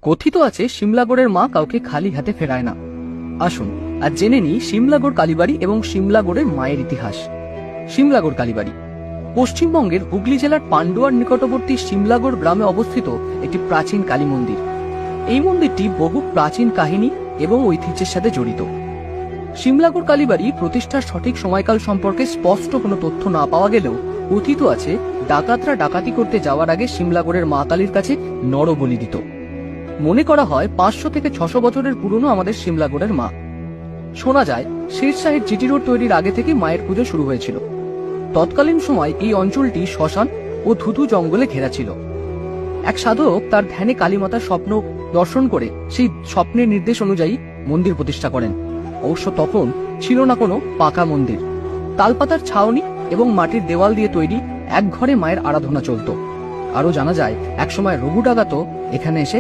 কথিত আছে সিমলাগড়ের মা কাউকে খালি হাতে ফেরায় না। আসুন আর জেনে নিই সিমলাগড় কালীবাড়ি এবং সিমলাগড়ের মায়ের ইতিহাস। সিমলাগড় কালীবাড়ি পশ্চিমবঙ্গের হুগলি জেলার পান্ডুয়ার নিকটবর্তী সিমলাগড় গ্রামে অবস্থিত একটি প্রাচীন কালী মন্দির। এই মন্দিরটি বহু প্রাচীন কাহিনী এবং ঐতিহ্যের সাথে জড়িত। সিমলাগড় কালীবাড়ি প্রতিষ্ঠার সঠিক সময়কাল সম্পর্কে স্পষ্ট কোনো তথ্য না পাওয়া গেলেও কথিত আছে ডাকাতরা ডাকাতি করতে যাওয়ার আগে সিমলাগড়ের মা কালীর কাছে নরবলি দিত। মনে করা হয় 500 থেকে 600 বছরের পুরনো আমাদের সিমলাগড়ের মা। শোনা যায় শেরশাহের জিটি রোড তৈরির আগে থেকে মায়ের পুজো শুরু হয়েছিল। তৎকালীন সময় এই অঞ্চলটি শ্মশান ও ধুধু জঙ্গলে ঘেরা ছিল। এক সাধক তার ধ্যানে কালীমাতার স্বপ্ন দর্শন করে সেই স্বপ্নের নির্দেশ অনুযায়ী মন্দির প্রতিষ্ঠা করেন। অবশ্য তখন ছিল না কোনো পাকা মন্দির। তালপাতার ছাউনি এবং মাটির দেওয়াল দিয়ে তৈরি এক ঘরে মায়ের আরাধনা চলত। আরো জানা যায় একসময় রঘু ডাকাতও এখানে এসে